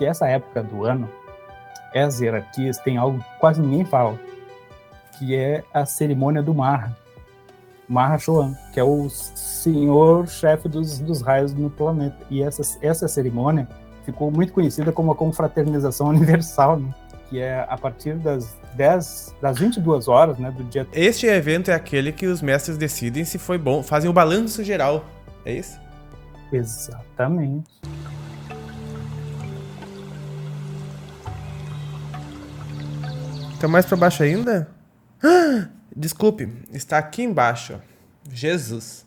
que essa época do ano, as hierarquias, tem algo que quase ninguém fala, que é a cerimônia do Mahashoam, que é o senhor-chefe dos raios no planeta. E essa cerimônia ficou muito conhecida como a confraternização universal, né? Que é a partir das 22 horas, né, do dia... Este evento é aquele que os mestres decidem se foi bom, fazem o balanço geral, é isso? Exatamente. Tá mais pra baixo ainda? Desculpe, está aqui embaixo. Jesus.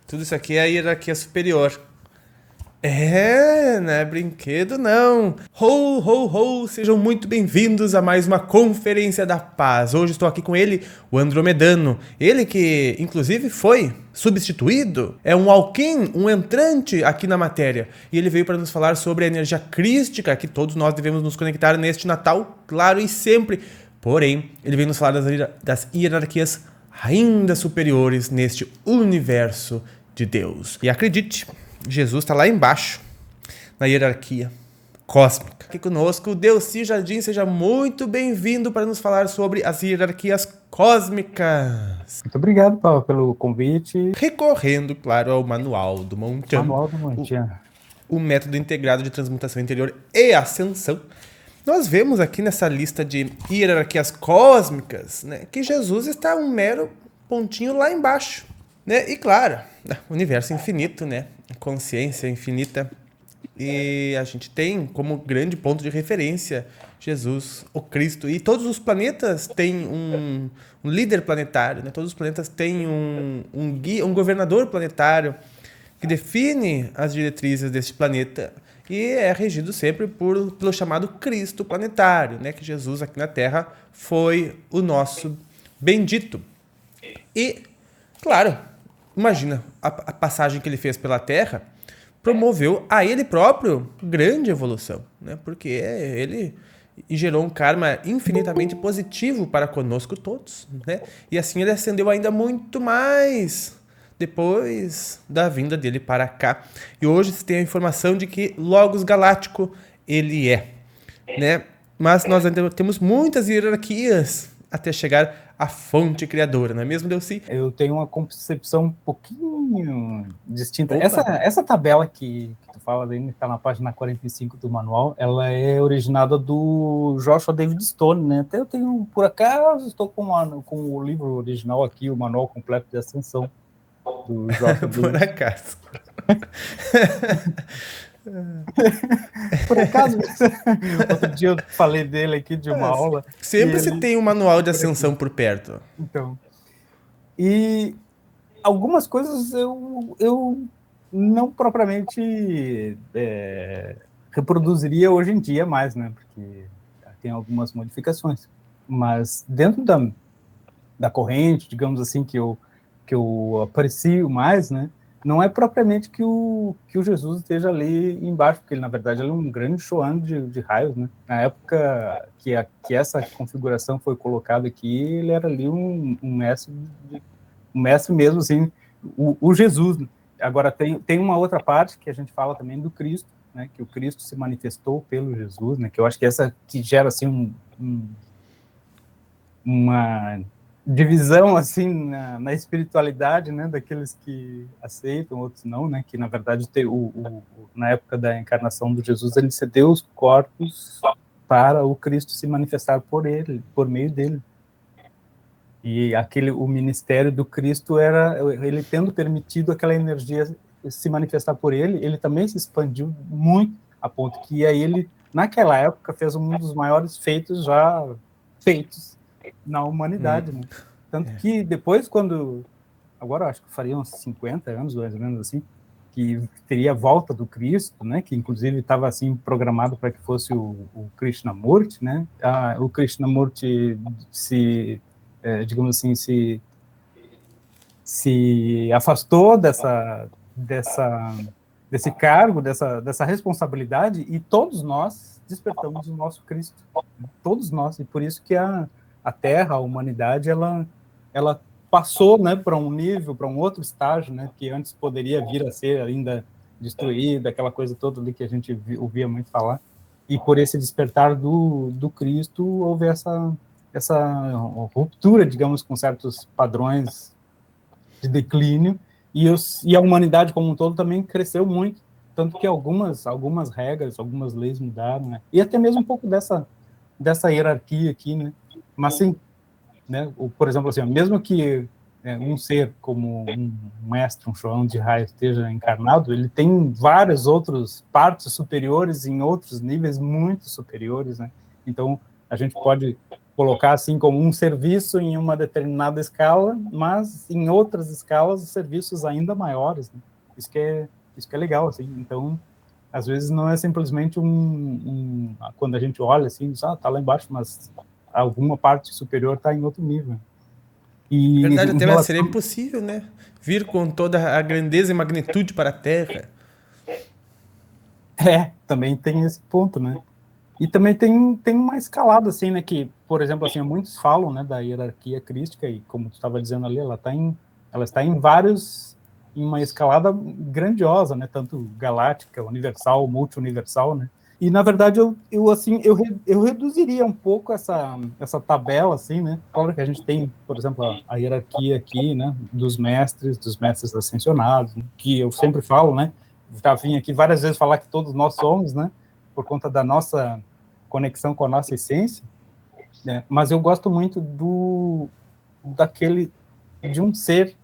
Tudo isso aqui é a hierarquia superior. Não é brinquedo não. Ho, ho, ho, sejam muito bem-vindos a mais uma Conferência da Paz. Hoje estou aqui com ele, o Andromedano. Ele que, inclusive, foi substituído. É um Alquim, um entrante aqui na matéria. E ele veio para nos falar sobre a energia crística que todos nós devemos nos conectar neste Natal, claro, e sempre. Porém, ele veio nos falar das hierarquias ainda superiores neste universo de Deus. E acredite, Jesus está lá embaixo, na hierarquia cósmica. Aqui conosco, Delcy Jardim, seja muito bem-vindo para nos falar sobre as hierarquias cósmicas. Muito obrigado, Paulo, pelo convite. Recorrendo, claro, ao Manual do Montian. Manual do Montian. O método integrado de transmutação interior e ascensão. Nós vemos aqui nessa lista de hierarquias cósmicas, né, que Jesus está um mero pontinho lá embaixo, né? E claro, universo infinito, né? Consciência infinita. E a gente tem como grande ponto de referência Jesus, o Cristo. E todos os planetas têm um líder planetário, né? Todos os planetas têm um guia, um governador planetário que define as diretrizes deste planeta. E é regido sempre pelo chamado Cristo planetário, né? Que Jesus aqui na Terra foi o nosso bendito. E, claro, imagina, a passagem que ele fez pela Terra promoveu a ele próprio grande evolução, né? Porque ele gerou um karma infinitamente positivo para conosco todos, né? E assim ele ascendeu ainda muito mais depois da vinda dele para cá. E hoje se tem a informação de que Logos Galáctico ele é, né? Mas nós ainda temos muitas hierarquias até chegar à fonte criadora, não é mesmo, Delcy? Eu tenho uma concepção um pouquinho distinta. Essa tabela que tu fala aí, que está na página 45 do manual, ela é originada do Joshua David Stone, né? Até eu tenho, por acaso, estou com o livro original aqui, o Manual Completo de Ascensão, do Joshua Por acaso. Por acaso, outro dia eu falei dele aqui de uma aula. Sempre se tem um manual de ascensão por perto. Então, e algumas coisas eu não propriamente reproduziria hoje em dia mais, né? Porque tem algumas modificações. Mas dentro da corrente, digamos assim, que eu aprecio mais, né? Não é propriamente que o Jesus esteja ali embaixo, porque ele, na verdade, ele é um grande Shoan de raios, né? Na época que essa configuração foi colocada aqui, ele era ali um mestre mesmo, assim, o Jesus. Agora, tem uma outra parte que a gente fala também do Cristo, né? Que o Cristo se manifestou pelo Jesus, né? Que eu acho que essa que gera, assim, uma divisão assim na espiritualidade, né, daqueles que aceitam, outros não, né, que na verdade na época da encarnação do Jesus ele cedeu os corpos para o Cristo se manifestar por meio dele. E o ministério do Cristo era ele tendo permitido aquela energia se manifestar por ele também se expandiu muito a ponto que aí ele naquela época fez um dos maiores feitos já feitos na humanidade, né? Tanto que depois, agora acho que faria uns 50 anos, mais ou menos assim, que teria a volta do Cristo, né? Que inclusive estava assim programado para que fosse o Krishnamurti, né? O Krishnamurti digamos assim, se afastou desse cargo, dessa responsabilidade, e todos nós despertamos o nosso Cristo, todos nós, e por isso que a Terra, a humanidade, ela passou, né, para um nível, para um outro estágio, né, que antes poderia vir a ser ainda destruída, aquela coisa toda ali que a gente ouvia muito falar, e por esse despertar do Cristo, houve essa ruptura, digamos, com certos padrões de declínio, e a humanidade como um todo também cresceu muito, tanto que algumas regras, algumas leis mudaram, né? E até mesmo um pouco dessa hierarquia aqui, né? Mas sim, né? Por exemplo, assim, mesmo que um ser como um mestre, um João de Raia esteja encarnado, ele tem várias outras partes superiores em outros níveis muito superiores, né? Então, a gente pode colocar assim como um serviço em uma determinada escala, mas em outras escalas, serviços ainda maiores, né? Isso que é legal, assim. Então, às vezes não é simplesmente quando a gente olha assim, diz, tá lá embaixo, mas alguma parte superior está em outro nível. Na E verdade, em até seria relação... impossível, né? Vir com toda a grandeza e magnitude para a Terra. Também tem esse ponto, né? E também tem uma escalada, assim, né? Que, por exemplo, assim, muitos falam, né, da hierarquia crística, e como tu estava dizendo ali, ela está em uma escalada grandiosa, né? Tanto galáctica, universal, multi-universal, né? E, na verdade, eu reduziria um pouco essa tabela, assim, né? Claro que a gente tem, por exemplo, a hierarquia aqui, né? Dos mestres ascensionados, né, que eu sempre falo, né? Já vim aqui várias vezes falar que todos nós somos, né? Por conta da nossa conexão com a nossa essência, né? Mas eu gosto muito de um ser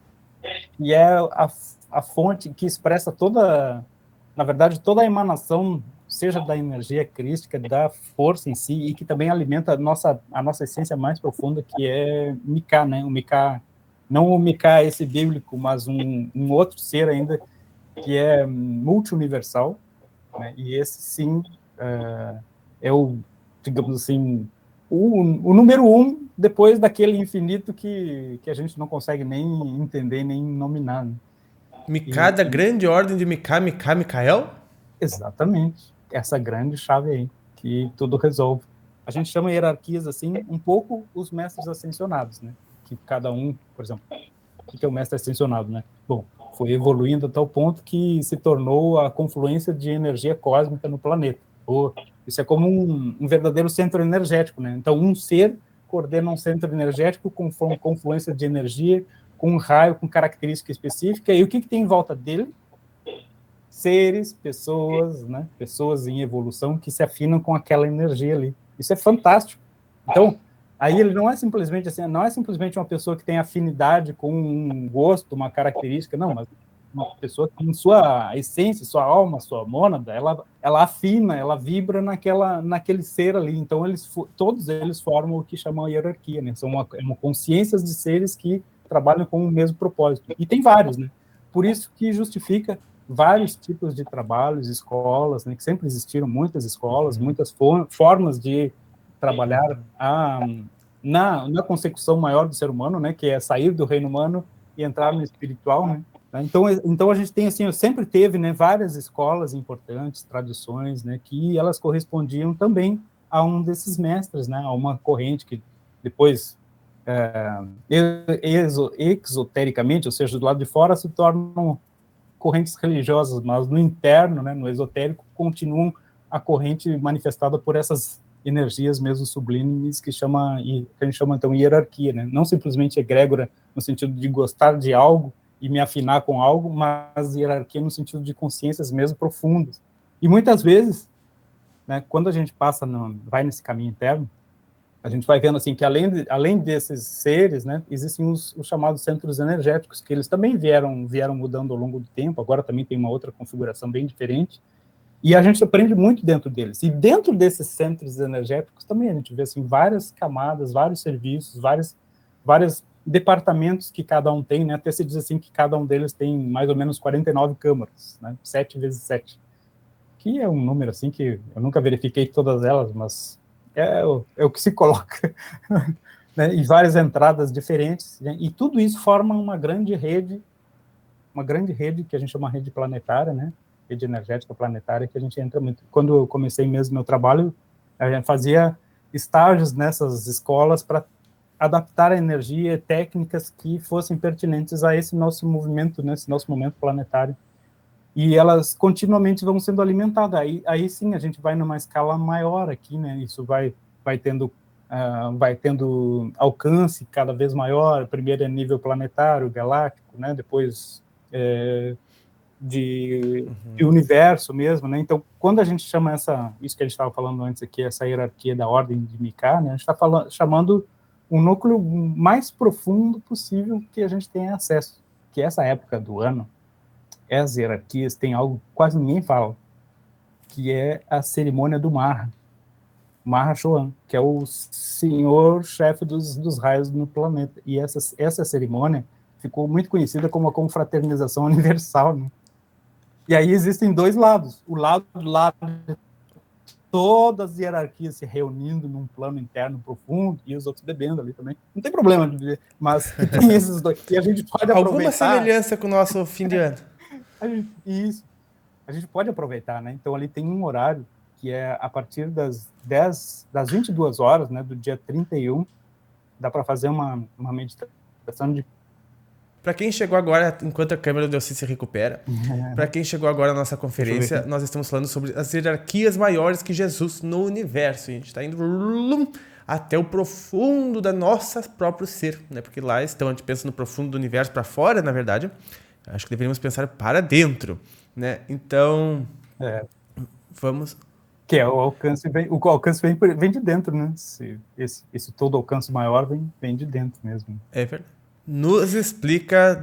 que é a fonte que expressa na verdade, toda a emanação, seja da energia crística, da força em si, e que também alimenta a nossa essência mais profunda, que é Mika, né? O Mika, não o Mika esse bíblico, mas um outro ser ainda que é multi-universal, né? E esse sim é o, digamos assim, o número um depois daquele infinito que a gente não consegue nem entender, nem nominar, né? Micá E, da grande ordem de Micá, Micael? exatamente, essa grande chave aí, que tudo resolve. A gente chama hierarquias, assim, um pouco os mestres ascensionados, né? Que cada um, por exemplo, o que é o mestre ascensionado, né? Bom, foi evoluindo a tal ponto que se tornou a confluência de energia cósmica no planeta. Isso é como um verdadeiro centro energético, né? Então, um ser coordena um centro energético com confluência de energia, com um raio, com característica específica, e o que tem em volta dele? Seres, pessoas, né? Pessoas em evolução que se afinam com aquela energia ali. Isso é fantástico. Então, aí ele não é simplesmente assim, não é simplesmente uma pessoa que tem afinidade com um gosto, uma característica, não, mas uma pessoa que em sua essência, sua alma, sua mônada, ela afina, ela vibra naquele ser ali. Então, todos eles formam o que chamam a hierarquia, né? São consciências de seres que trabalham com o mesmo propósito. E tem vários, né? Por isso que justifica vários tipos de trabalhos, escolas, né, que sempre existiram muitas escolas, muitas formas de trabalhar na consecução maior do ser humano, né, que é sair do reino humano e entrar no espiritual, né? Então a gente tem assim, sempre teve, né, várias escolas importantes, tradições, né, que elas correspondiam também a um desses mestres, né, a uma corrente que depois exotericamente, ou seja, do lado de fora, se tornam correntes religiosas, mas no interno, né, no esotérico, continuam a corrente manifestada por essas energias mesmo sublimes que a gente chama então hierarquia, né? Não simplesmente egrégora no sentido de gostar de algo e me afinar com algo, mas hierarquia no sentido de consciências mesmo profundas. E muitas vezes, né, quando a gente vai nesse caminho interno, a gente vai vendo assim que além desses seres, né, existem os chamados centros energéticos, que eles também vieram mudando ao longo do tempo, agora também tem uma outra configuração bem diferente, e a gente aprende muito dentro deles. E dentro desses centros energéticos também a gente vê assim, várias camadas, vários serviços, vários departamentos que cada um tem, né, até se diz assim que cada um deles tem mais ou menos 49 câmaras, né, 7 vezes 7, que é um número assim que eu nunca verifiquei todas elas, mas é o que se coloca, né? E várias entradas diferentes, né? E tudo isso forma uma grande rede que a gente chama de rede planetária, né? Rede energética planetária, que a gente entra muito. Quando eu comecei mesmo meu trabalho, a gente fazia estágios nessas escolas para adaptar a energia e técnicas que fossem pertinentes a esse nosso movimento, né? Esse nosso momento planetário. e elas continuamente vão sendo alimentadas. Aí sim, a gente vai numa escala maior aqui, né? Isso vai tendo alcance cada vez maior, primeiro é nível planetário, galáctico, né? Depois de universo mesmo, né? Então, quando a gente chama isso que a gente estava falando antes aqui, essa hierarquia da ordem de Micah, né? A gente está chamando o núcleo mais profundo possível que a gente tenha acesso, que essa época do ano, as hierarquias tem algo que quase ninguém fala, que é a cerimônia do Mahashoam, que é o senhor-chefe dos raios no planeta. E essa cerimônia ficou muito conhecida como a confraternização universal, né? E aí existem dois lados. O lado de todas as hierarquias se reunindo num plano interno profundo e os outros bebendo ali também. Não tem problema de beber, mas que tem esses dois. E a gente pode Alguma aproveitar... semelhança com o nosso fim de ano. Isso. A gente pode aproveitar, né? Então, ali tem um horário que é a partir das 22 horas, né, do dia 31, dá para fazer uma meditação de... Para quem chegou agora, enquanto a câmera do Delci se recupera, para quem chegou agora na nossa conferência, nós estamos falando sobre as hierarquias maiores que Jesus no universo. E a gente está indo até o profundo da nossa próprio ser, né? Porque lá a gente pensa no profundo do universo para fora, na verdade. Acho que deveríamos pensar para dentro, né? Então, vamos... Que é o alcance vem de dentro, né? Esse todo alcance maior vem de dentro mesmo. É verdade. Nos explica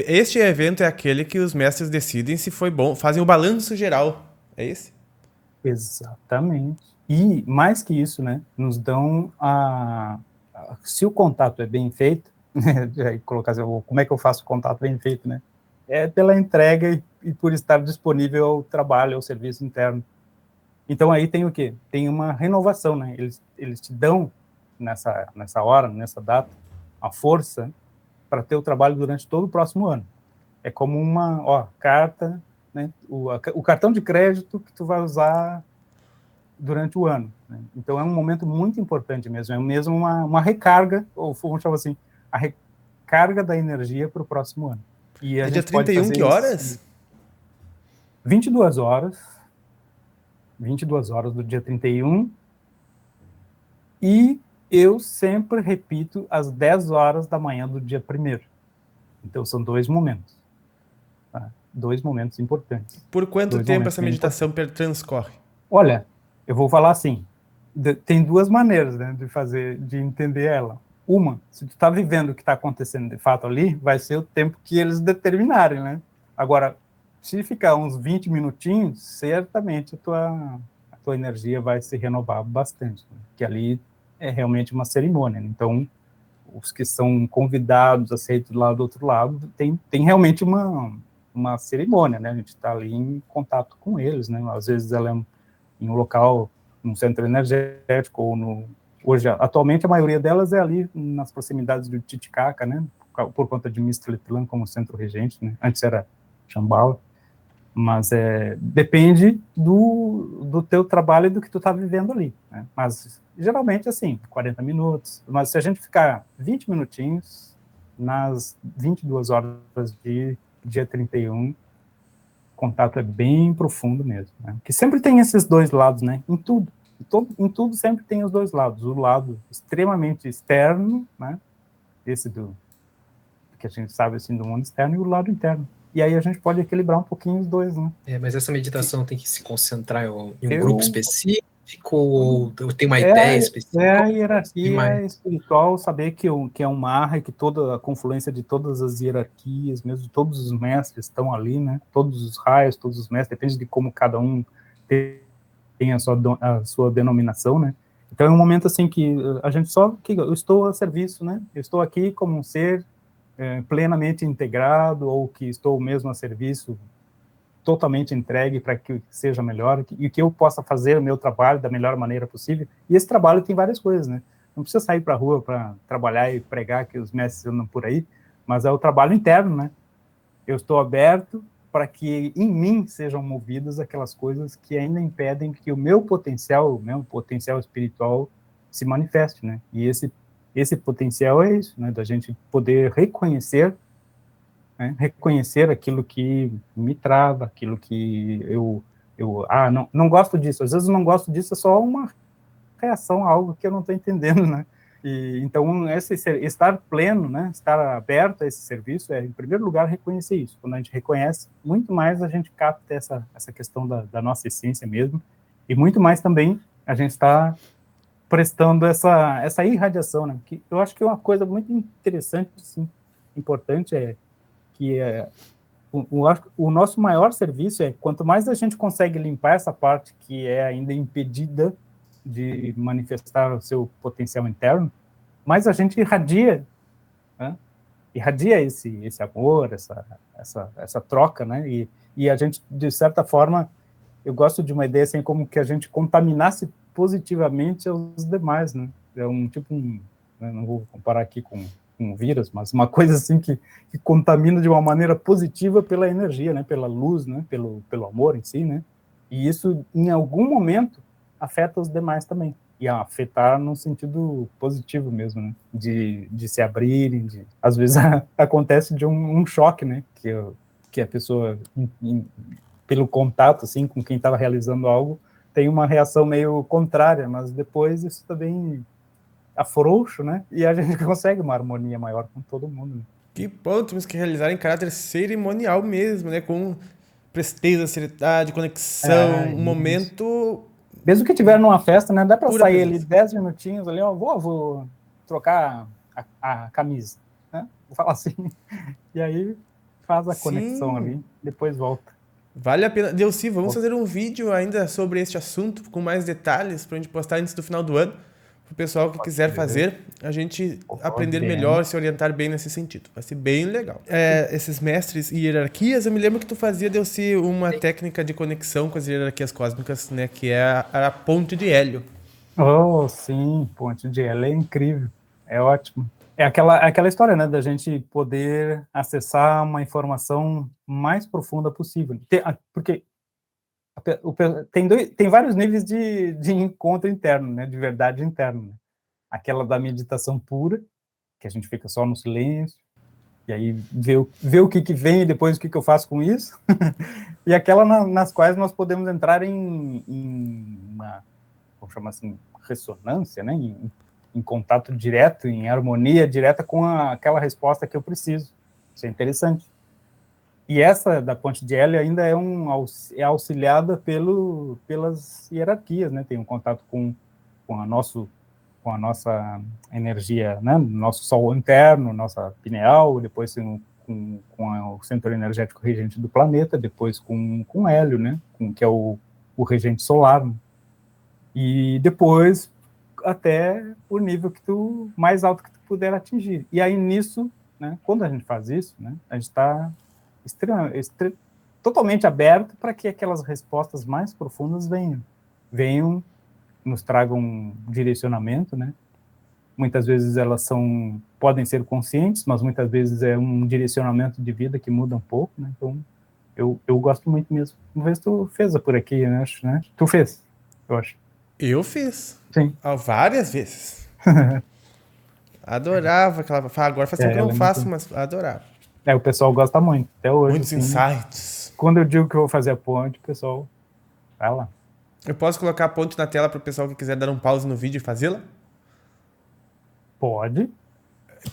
este evento é aquele que os mestres decidem se foi bom, fazem o balanço geral, é esse? Exatamente. E mais que isso, né, nos dão se o contato é bem feito, né, colocar assim, como é que eu faço o contato bem feito, né? É pela entrega e por estar disponível ao trabalho, ao serviço interno. Então aí tem o quê? Tem uma renovação, né? Eles te dão nessa hora, nessa data, a força para ter o trabalho durante todo o próximo ano. É como uma carta, né? O cartão de crédito que tu vai usar durante o ano, né? Então é um momento muito importante mesmo, é mesmo uma recarga, ou vamos chamar assim, a recarga da energia para o próximo ano. E a É gente dia pode 31, fazer que horas? 22 horas, 22 horas do dia 31, e eu sempre repito às 10 horas da manhã do dia 1º. Então são dois momentos, tá? Dois momentos importantes. Por quanto Dois tempo momentos essa bem meditação transcorre? Olha, eu vou falar assim, tem duas maneiras, né, de entender ela. Uma, se tu está vivendo o que está acontecendo de fato ali, vai ser o tempo que eles determinarem, né? Agora, se ficar uns 20 minutinhos, certamente a tua energia vai se renovar bastante, né? Que ali é realmente uma cerimônia, né? Então, os que são convidados, aceitos lá do outro lado, tem realmente uma cerimônia, né? A gente está ali em contato com eles, né? Às vezes ela é em um local, num centro energético, ou hoje, atualmente, a maioria delas é ali nas proximidades do Titicaca, né? Por conta de Mistletlan como centro regente, né? Antes era Shambhala, mas depende do teu trabalho e do que tu tá vivendo ali, né? Mas, geralmente, assim, 40 minutos, mas se a gente ficar 20 minutinhos, nas 22 horas de dia 31, contato é bem profundo mesmo, né? Que sempre tem esses dois lados, né? Em tudo sempre tem os dois lados. O lado extremamente externo, né? Esse que a gente sabe assim do mundo externo, e o lado interno. E aí a gente pode equilibrar um pouquinho os dois, né? Mas essa meditação tem que se concentrar em um grupo específico, ou tem uma ideia É específica? a hierarquia espiritual, saber que é um Maha e que toda a confluência de todas as hierarquias, mesmo todos os mestres estão ali, né? Todos os raios, todos os mestres, depende de como cada um tem a sua denominação, né? Então é um momento assim que a gente que eu estou a serviço, né? Eu estou aqui como um ser plenamente integrado, ou que estou mesmo a serviço, totalmente entregue para que seja melhor, e que eu possa fazer o meu trabalho da melhor maneira possível. E esse trabalho tem várias coisas, né? Não precisa sair para a rua para trabalhar e pregar que os mestres andam por aí, mas é o trabalho interno, né? Eu estou aberto para que em mim sejam movidas aquelas coisas que ainda impedem que o meu potencial espiritual se manifeste, né? E esse potencial é isso, né? Da gente poder reconhecer né? Reconhecer aquilo que me trava, aquilo que não gosto disso. Às vezes não gosto disso, é só uma reação a algo que eu não estou entendendo, né? E, então, estar pleno, né, estar aberto a esse serviço em primeiro lugar, reconhecer isso. Quando a gente reconhece, muito mais a gente capta essa questão da nossa essência mesmo, e muito mais também a gente está prestando essa irradiação, né? Que eu acho que é uma coisa muito interessante, sim, importante, o nosso maior serviço quanto mais a gente consegue limpar essa parte que é ainda impedida de manifestar o seu potencial interno, mais a gente irradia, né? Irradia esse amor, essa troca, né? E a gente, de certa forma, eu gosto de uma ideia assim, como que a gente contaminasse positivamente os demais, né? É né, não vou comparar aqui com um vírus, mas uma coisa assim que contamina de uma maneira positiva pela energia, né? Pela luz, né? Pelo amor em si, né? E isso, em algum momento, afeta os demais também. E afetar no sentido positivo mesmo, né? De se abrirem, às vezes acontece de um choque, né? Que a pessoa, pelo contato, assim, com quem estava realizando algo, tem uma reação meio contrária, mas depois isso também afrouxa, né? E a gente consegue uma harmonia maior com todo mundo, né? Que bom, temos que realizar em caráter cerimonial mesmo, né? Com presteza, seriedade, conexão, um momento... Mesmo que tiver numa festa, né? Dá para sair presença. ali 10 minutinhos ali, ó, vou trocar a camisa, né? Vou falar assim. E aí faz a conexão ali, depois volta. Vale a pena. Delcy, vamos fazer um vídeo ainda sobre este assunto, com mais detalhes, para a gente postar antes do final do ano, para o pessoal que quiser fazer, a gente aprender melhor, se orientar bem nesse sentido. Vai ser bem legal. Esses mestres e hierarquias, eu me lembro que tu fazia, Delcy, uma técnica de conexão com as hierarquias cósmicas, né, que é a ponte de Hélio. Oh, sim, ponte de Hélio é incrível, é ótimo. É aquela história, né, da gente poder acessar uma informação mais profunda possível. Porque tem vários níveis de encontro interno, né, de verdade interna. Né? Aquela da meditação pura, que a gente fica só no silêncio, e aí vê o que vem e depois o que eu faço com isso. E aquela nas quais nós podemos entrar em uma, vamos chamar assim, ressonância, né, em contato direto, em harmonia direta com aquela resposta que eu preciso. Isso é interessante. E essa da ponte de Hélio ainda é auxiliada pelas hierarquias, né? Tem um contato com a nossa energia, né? Nosso sol interno, nossa pineal, depois com o centro energético regente do planeta, depois com Hélio, né? Que é o regente solar. Né? E depois até o nível mais alto que tu puder atingir. E aí nisso, né? Quando a gente faz isso, né? A gente está totalmente aberto para que aquelas respostas mais profundas venham, nos tragam direcionamento, né? Muitas vezes elas podem ser conscientes, mas muitas vezes é um direcionamento de vida que muda um pouco, né? Então, eu gosto muito mesmo. Uma vez tu fez por aqui, né? Acho, né? Tu fez, eu acho. Eu fiz. Sim. Várias vezes. Adorava aquela... Agora faz tempo que eu não faço, mas adorava. O pessoal gosta muito, até hoje. Muitos insights. Quando eu digo que eu vou fazer a ponte, o pessoal vai lá. Eu posso colocar a ponte na tela para o pessoal que quiser dar um pause no vídeo e fazê-la? Pode.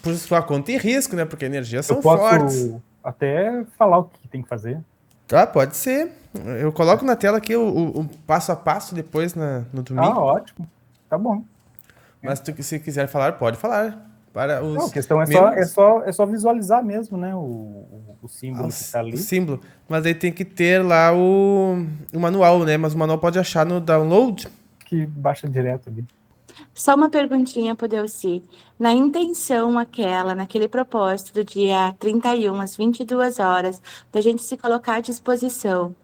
Por sua conta e risco, né? Porque energias são fortes. Eu posso até falar o que tem que fazer. Tá, pode ser. Eu coloco na tela aqui o passo a passo depois no domingo. Ah, ótimo. Tá bom. Mas se quiser falar, pode falar. Para os a questão é só visualizar mesmo, né? O símbolo que está ali. O símbolo. Mas aí tem que ter lá o manual, né? Mas o manual pode achar no download. Que baixa direto ali. Só uma perguntinha pro Delcy. Na intenção naquele propósito do dia 31, às 22 horas, da gente se colocar à disposição,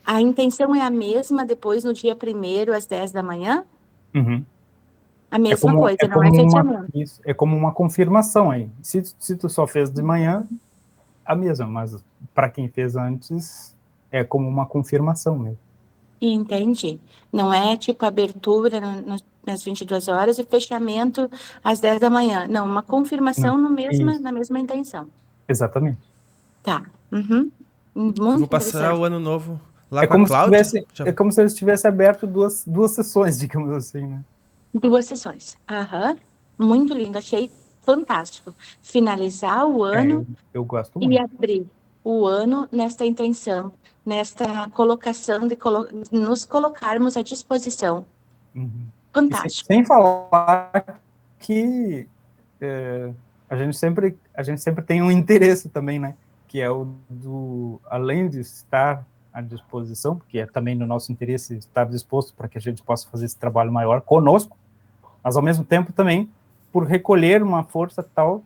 a intenção é a mesma depois no dia 1º, às 10 da manhã? Uhum. A mesma coisa, não é fechamento. Isso, é como uma confirmação aí. Se tu só fez de manhã, a mesma, mas para quem fez antes, é como uma confirmação mesmo. Entendi. Não é tipo abertura nas 22 horas e fechamento às 10 da manhã. Não, uma confirmação na mesma intenção. Exatamente. Tá. Uhum. Muito Eu vou passar interessante. o ano novo lá É com a como se Cláudia. tivesse, Já- é como se eles tivessem aberto duas sessões, digamos assim, né? 2 sessões. Aham. Muito lindo, achei fantástico. Finalizar o ano Eu gosto e muito. abrir o ano nesta intenção, nesta colocação de nos colocarmos à disposição. Uhum. E Fantástico. sem falar que é, a gente sempre tem um interesse também, né? Que é o do, além de estar à disposição, porque é também no nosso interesse estar disposto para que a gente possa fazer esse trabalho maior conosco, mas ao mesmo tempo também por recolher uma força tal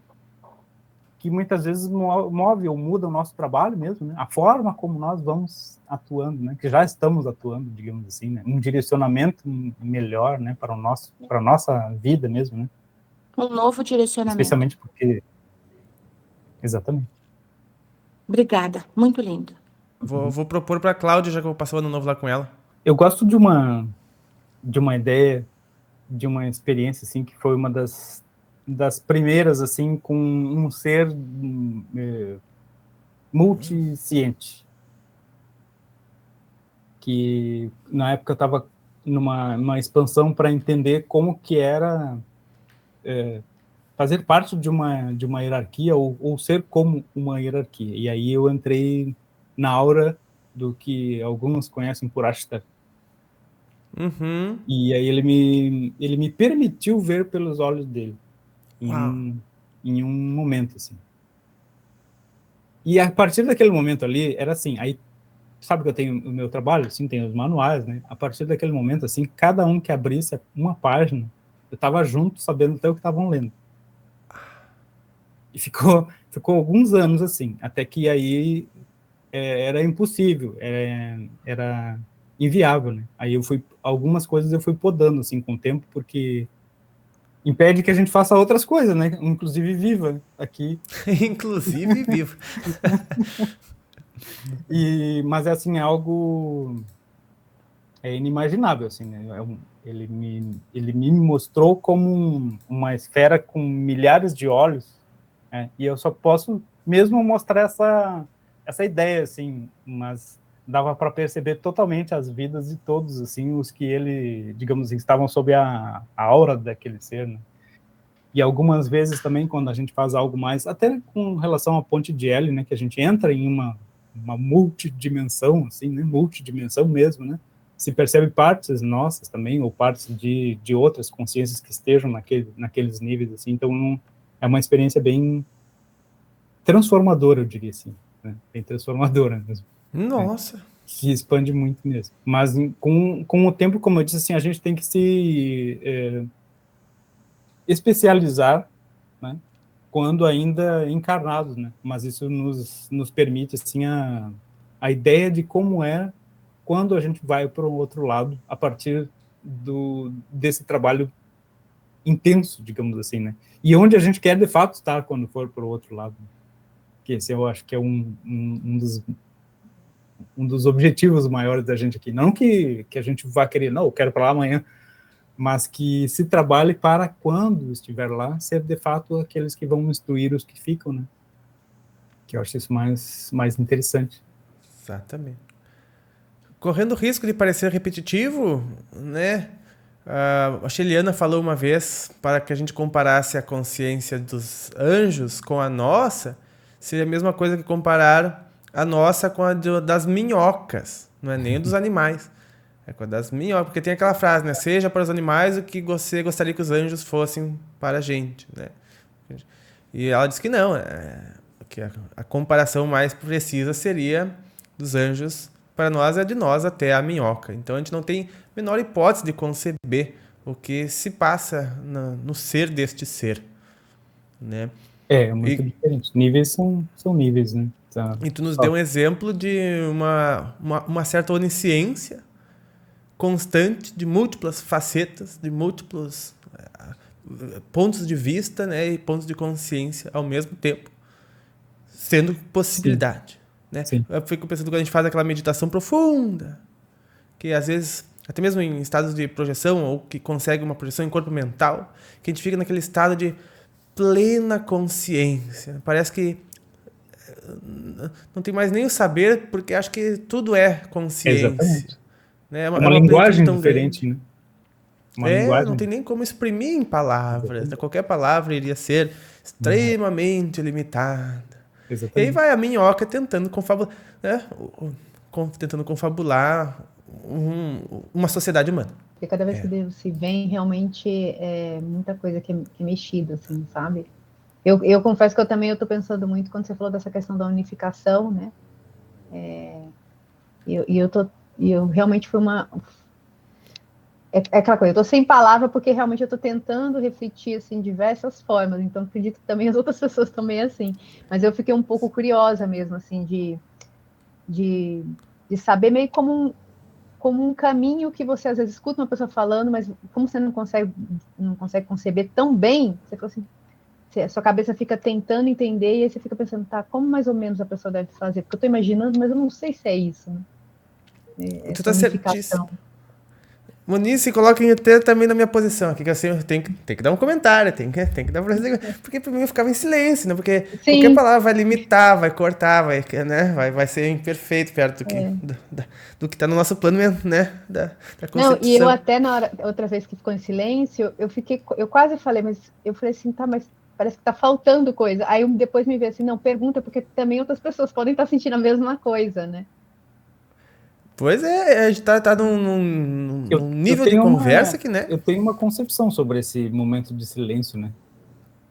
que muitas vezes move ou muda o nosso trabalho mesmo, né? A forma como nós vamos atuando, né? Que já estamos atuando, digamos assim, né? Um direcionamento melhor, né? Para a nossa vida mesmo, né? Um novo direcionamento. Especialmente porque, exatamente. Obrigada. Muito lindo. Vou propor pra Cláudia, já que eu vou passar o ano novo lá com ela. Eu gosto de uma ideia, de uma experiência assim que foi uma das primeiras assim com um ser multisciente, que na época eu estava numa expansão para entender como que era fazer parte de uma hierarquia ou ser como uma hierarquia. E aí eu entrei na aura do que alguns conhecem por Ashtar. Uhum. E aí ele me permitiu ver pelos olhos dele Uau. em um momento assim. E a partir daquele momento ali era assim, aí sabe que eu tenho o meu trabalho, assim, tem os manuais, né? A partir daquele momento assim, cada um que abrisse uma página, eu estava junto, sabendo até o que estavam lendo. E ficou alguns anos assim, até que aí era impossível, era inviável, né? Aí algumas coisas eu fui podando assim com o tempo, porque impede que a gente faça outras coisas, né? Inclusive viva aqui. Inclusive vivo. Mas é assim, é algo inimaginável, assim, né? Ele me mostrou como uma esfera com milhares de olhos, né? E eu só posso mesmo mostrar essa ideia, assim, mas dava para perceber totalmente as vidas de todos, assim, os que ele, digamos assim, estavam sob a aura daquele ser, né? E algumas vezes também, quando a gente faz algo mais, até com relação à ponte de L, né, que a gente entra em uma multidimensão, assim, né, multidimensão mesmo, né, se percebe partes nossas também, ou partes de outras consciências que estejam naqueles níveis, assim, então é uma experiência bem transformadora, eu diria assim, né, bem transformadora mesmo. Nossa. Que expande muito mesmo. Mas com o tempo, como eu disse, assim, a gente tem que se especializar, né, quando ainda encarnados, né? Mas isso nos permite assim a ideia de como é quando a gente vai para o outro lado a partir desse trabalho intenso, digamos assim, né? E onde a gente quer de fato estar quando for para o outro lado. Que esse eu acho que é um dos objetivos maiores da gente aqui. Não que a gente vá querer, não, eu quero para lá amanhã, mas que se trabalhe para quando estiver lá, ser de fato aqueles que vão instruir os que ficam, né? Que eu acho isso mais interessante. Exatamente. Correndo o risco de parecer repetitivo, né? A Sheliana falou uma vez para que a gente comparasse a consciência dos anjos com a nossa, seria a mesma coisa que comparar a nossa com a das minhocas, não é nem dos animais. É com a das minhocas, porque tem aquela frase, né? Seja para os animais o que você gostaria que os anjos fossem para a gente, né? E ela disse que não, que a comparação mais precisa seria dos anjos para nós, é de nós até a minhoca. Então a gente não tem a menor hipótese de conceber o que se passa no ser deste ser, né? É muito diferente. Níveis são níveis, né? E tu nos deu um exemplo de uma certa onisciência constante, de múltiplas facetas, de múltiplos pontos de vista, né, e pontos de consciência ao mesmo tempo, sendo possibilidade. Né? Eu fico pensando quando a gente faz aquela meditação profunda, que às vezes, até mesmo em estados de projeção, ou que consegue uma projeção em corpo mental, que a gente fica naquele estado de plena consciência. Parece que não tem mais nem o saber, porque acho que tudo é consciência. Exatamente. Né? É uma plenitude linguagem tão diferente, grande. né? Uma linguagem. Não tem nem como exprimir em palavras. Qualquer palavra iria ser extremamente limitada. E aí Exatamente. vai a minhoca tentando confabular, né? Tentando confabular uma sociedade humana. Porque cada vez que Deus se vem, realmente é muita coisa que é mexida, assim, sabe? Eu confesso que eu também estou pensando muito quando você falou dessa questão da unificação, né? Eu realmente fui uma... É aquela coisa, eu estou sem palavra porque realmente eu estou tentando refletir, assim, diversas formas, então acredito que também as outras pessoas também assim. Mas eu fiquei um pouco curiosa mesmo, assim, de saber meio como um caminho que você às vezes escuta uma pessoa falando, mas como você não consegue conceber tão bem, você fala assim, a sua cabeça fica tentando entender e aí você fica pensando, tá, como mais ou menos a pessoa deve fazer? Porque eu estou imaginando, mas eu não sei se é isso, né? Tu Essa tá unificação. certíssimo. Moniz, se coloquem até também na minha posição aqui, que assim, tem que dar um comentário, tem que dar porque pra mim eu ficava em silêncio, né? Porque qualquer palavra vai limitar, vai cortar, né? Vai ser imperfeito perto do que tá no nosso plano, né? Da concepção. Não, e eu até outra vez que ficou em silêncio, eu quase falei, mas eu falei assim, tá, mas parece que tá faltando coisa. Aí depois me veio assim, não, pergunta, porque também outras pessoas podem estar sentindo a mesma coisa, né? Pois é, a gente tá num nível de conversa que, né? Eu tenho uma concepção sobre esse momento de silêncio, né?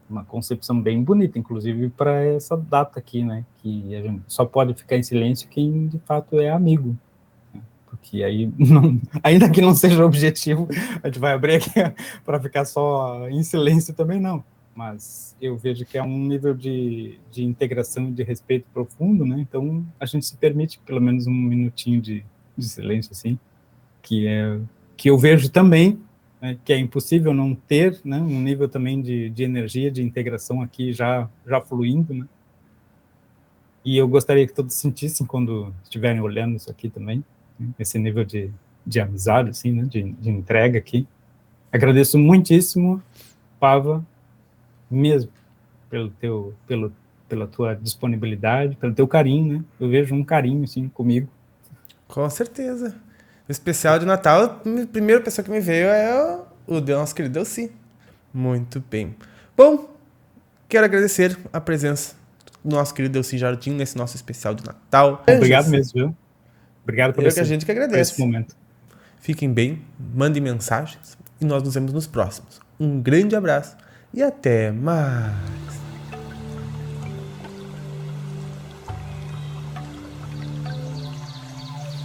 Uma concepção bem bonita, inclusive, para essa data aqui, né? Que a gente só pode ficar em silêncio quem, de fato, é amigo. Né? Porque aí, ainda que não seja o objetivo, a gente vai abrir aqui para ficar só em silêncio também, não. Mas eu vejo que é um nível de integração e de respeito profundo, né? Então, a gente se permite pelo menos um minutinho de silêncio, assim, que eu vejo também, né, que é impossível não ter, né, um nível também de energia, de integração aqui já fluindo, né? E eu gostaria que todos sentissem quando estiverem olhando isso aqui também, né, esse nível de amizade, assim, né, de entrega aqui. Agradeço muitíssimo, Pava, mesmo, pela tua disponibilidade, pelo teu carinho, né? Eu vejo um carinho, assim, comigo. Com certeza. No especial de Natal, a primeira pessoa que me veio é o nosso querido Delci. Muito bem. Bom, quero agradecer a presença do nosso querido Delci Jardim nesse nosso especial de Natal. Obrigado mesmo, viu? Obrigado por a gente que agradece. Por esse momento. Fiquem bem, mandem mensagens e nós nos vemos nos próximos. Um grande abraço e até mais.